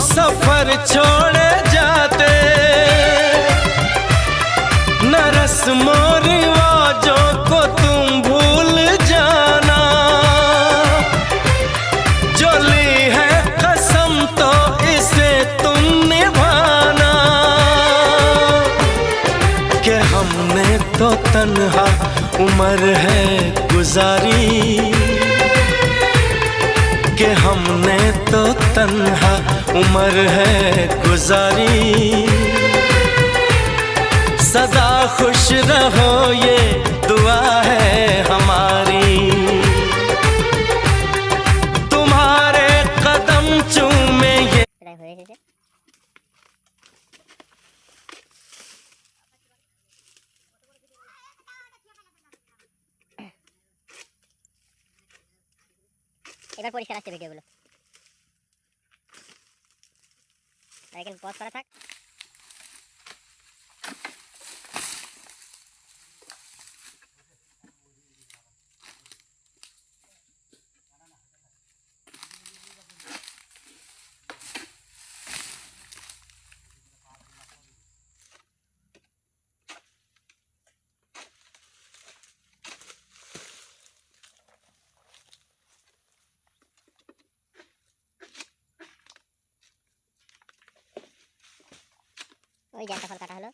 सफर छोड़े जाते, न रस्मों रिवाजों को तुम भूल जाना। जो ली है कसम तो इसे तुम निभाना। कि हमने तो तन्हा उम्र है गुजारी, कि हमने तो तन्हा उम्र है गुजारी। सदा खुश रहो ये दुआ है हमारी, तुम्हारे कदम चूमे ये। এবার পরিষ্কার আসছে ভিডিওগুলো, সাইকেল পজ করা থাক। ওই যে একটা ফল কাটা হলো।